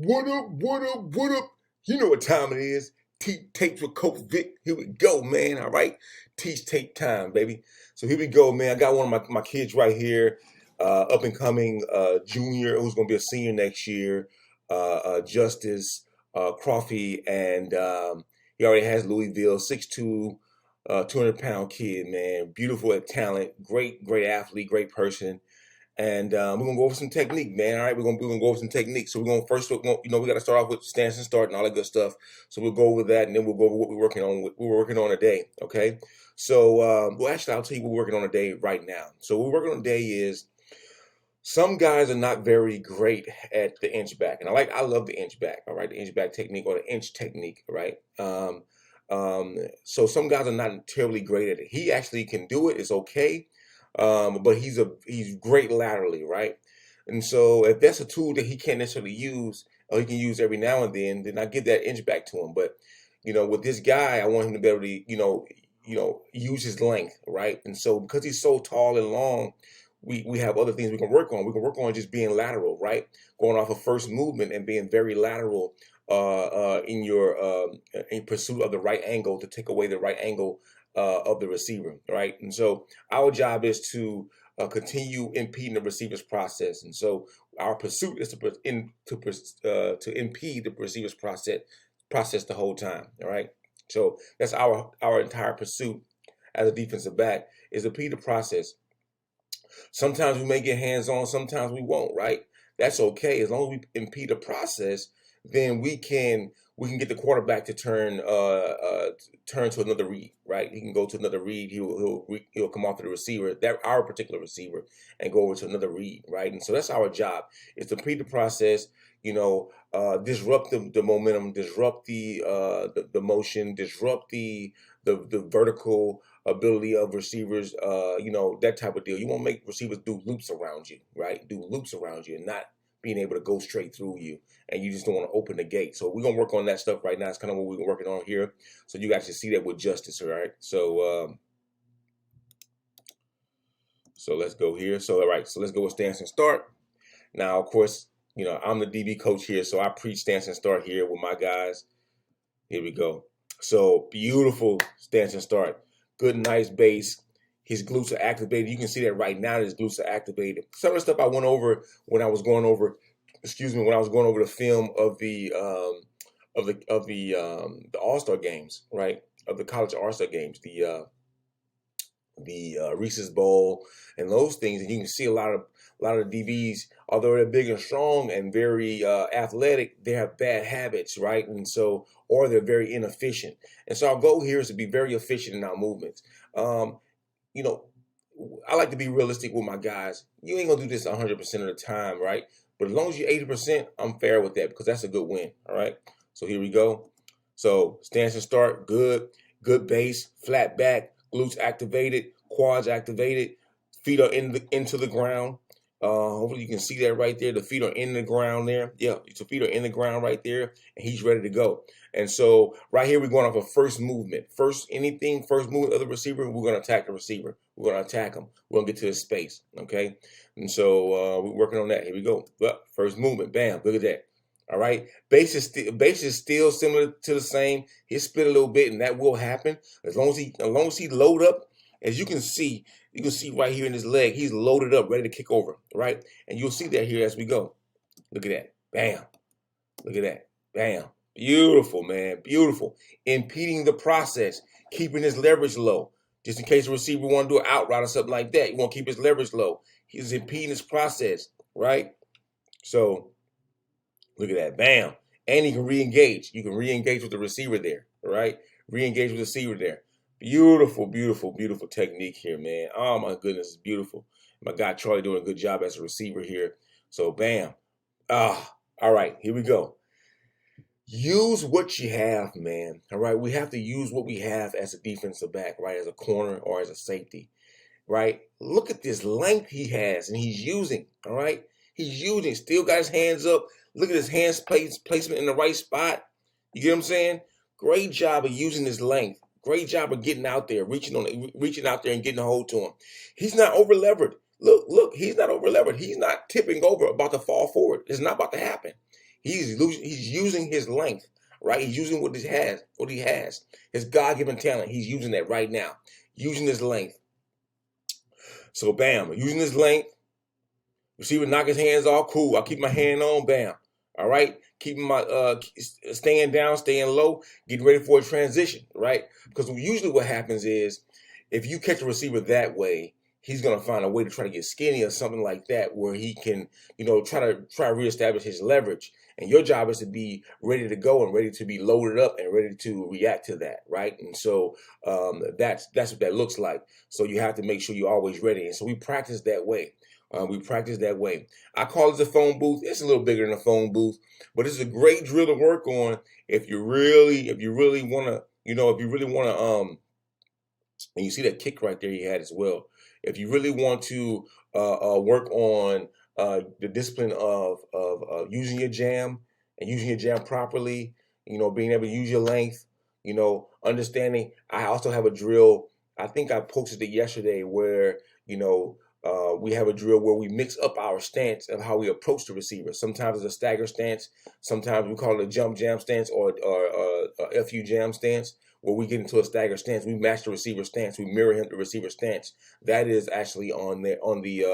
What up, what up, what up? You know what time it is. Tapes with Coach Vick. Here we go, man. All right. Teach tape time, baby. So here we go, man. I got one of my kids right here, up and coming junior who's going to be a senior next year, Justice Crawfy. And he already has Louisville, 6'2", 200-pound kid, man. Beautiful at talent, great athlete, great person. And we're gonna go over some technique, man. All right, we're gonna go over some technique. So we got to start off with stance and start and all that good stuff. So we'll go over that, and then we'll go over what we're working on. We're working on today, okay? So, well, actually, I'll tell you what we're working on today right now. So what we're working on today is some guys are not very great at the inch back, and I love the inch back. All right, the inch back technique or the inch technique, right? So some guys are not terribly great at it. He actually can do it. It's okay. But he's great laterally, right? And so if that's a tool that he can't necessarily use, or he can use every now and then I give that inch back to him. But with this guy, I want him to be able to, use his length, right? And so because he's so tall and long, we have other things we can work on. We can work on just being lateral, right? Going off of first movement and being very lateral in your in pursuit of the right angle to take away the right angle of the receiver, right? And so our job is to continue impeding the receiver's process. And so our pursuit is to impede the receiver's process the whole time, all right? So that's our entire pursuit as a defensive back is impede the process. Sometimes we may get hands on, sometimes we won't, right? That's okay. As long as we impede the process, then we can get the quarterback to turn to another read, right? He can go to another read. He'll come off to the receiver, our particular receiver, and go over to another read, right? And so that's our job, is to impede the process, disrupt the momentum, disrupt the motion, disrupt the vertical ability of receivers, that type of deal. You want to make receivers do loops around you, right? Do loops around you and not being able to go straight through you, and you just don't want to open the gate. So we're going to work on that stuff right now. It's kind of what we're working on here. So you guys can see that with Justice, all right? So so let's go here. So, all right, so let's go with stance and start. Now, of course, I'm the DB coach here, so I preach stance and start here with my guys. Here we go. So beautiful stance and start. Good, nice base. His glutes are activated. You can see that right now. His glutes are activated. Some of the stuff I went over when I was going over, the film of the All-Star games, right? Of the college All-Star games, the Reese's Bowl and those things, and you can see a lot of the DBs, although they're big and strong and very athletic, they have bad habits, right? And so, or they're very inefficient. And so our goal here is to be very efficient in our movements. I like to be realistic with my guys. You ain't gonna do this 100% of the time, right? But as long as you're 80%, I'm fair with that because that's a good win, all right? So here we go. So stance and start, good base, flat back, glutes activated, quads activated, feet are into the ground. Hopefully you can see that right there. The feet are in the ground there. Yeah, the feet are in the ground right there, and he's ready to go. And so right here, we're going off of first movement. First movement of the receiver, we're going to attack the receiver. We're going to attack him. We're going to get to his space, okay? And so we're working on that. Here we go. Well, first movement, bam, look at that. All right, base is still similar to the same. He'll split a little bit, and that will happen as long as he load up. As you can see right here in his leg, he's loaded up, ready to kick over, right? And you'll see that here as we go. Look at that, bam. Look at that, bam. Beautiful, man, beautiful. Impeding the process, keeping his leverage low, just in case the receiver want to do an out route or something like that. You want to keep his leverage low. He's impeding his process, right? So. Look at that, bam. And he can re-engage. You can re-engage with the receiver there, all right? Re-engage with the receiver there. Beautiful, beautiful, beautiful technique here, man. Oh, my goodness, it's beautiful. My guy Charlie doing a good job as a receiver here. So, bam. All right, here we go. Use what you have, man, all right? We have to use what we have as a defensive back, right, as a corner or as a safety, right? Look at this length he has and he's using, all right? He's using, still got his hands up. Look at his hands placement in the right spot. You get what I'm saying? Great job of using his length. Great job of getting out there, reaching out there and getting a hold to him. He's not over levered. Look, he's not over levered. He's not tipping over, about to fall forward. It's not about to happen. He's using his length, right? He's using what he has, his God-given talent. He's using that right now, using his length. So bam, using his length. Receiver knock his hands off, cool. I keep my hand on, bam. All right, keeping my staying down, staying low, getting ready for a transition, right? Because usually what happens is if you catch a receiver that way, he's gonna find a way to try to get skinny or something like that, where he can, try to reestablish his leverage. And your job is to be ready to go and ready to be loaded up and ready to react to that, right? And so that's what that looks like. So you have to make sure you're always ready. And so we practice that way. I call it the phone booth. It's a little bigger than a phone booth, but it's a great drill to work on if you really want to, and you see that kick right there he had as well. If you really want to work on the discipline of using your jam and using your jam properly, being able to use your length, understanding. I also have a drill. I think I posted it yesterday where, we have a drill where we mix up our stance of how we approach the receiver. Sometimes it's a stagger stance. Sometimes we call it a jump jam stance or a FU jam stance, where we get into a stagger stance. We match the receiver stance. We mirror him the receiver stance. That is actually on there on the.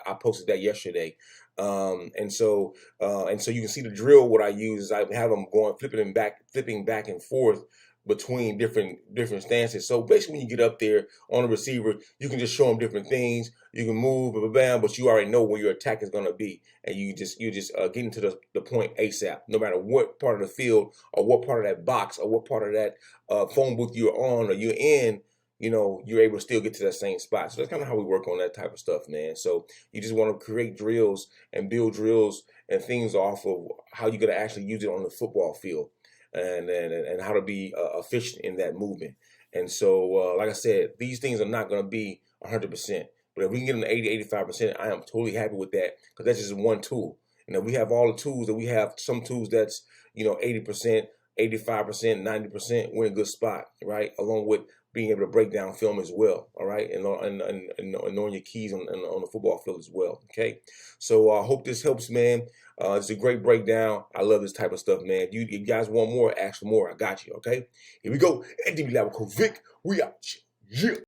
I posted that yesterday, and so you can see the drill. What I use is I have them going flipping back and forth between different stances. So basically, when you get up there on the receiver, you can just show them different things. You can move, bam, but you already know where your attack is going to be, and you just get into the point ASAP. No matter what part of the field or what part of that box or what part of that phone booth you're on or you're in, you're able to still get to that same spot. So that's kind of how we work on that type of stuff, man. So you just want to create drills and build drills and things off of how you're going to actually use it on the football field. And how to be efficient in that movement. And so, like I said, these things are not going to be 100%. But if we can get them to 80, 85%, I am totally happy with that, because that's just one tool. We have all the tools that we have. Some tools that's 80%, 85%, 90%. We're in a good spot, right? Along with being able to break down film as well, all right, and knowing your keys on the football field as well. Okay, so I hope this helps, man. It's a great breakdown. I love this type of stuff, man. If you guys want more, ask for more. I got you. Okay, here we go. NDB Level Coach Vick. We out. Yeah.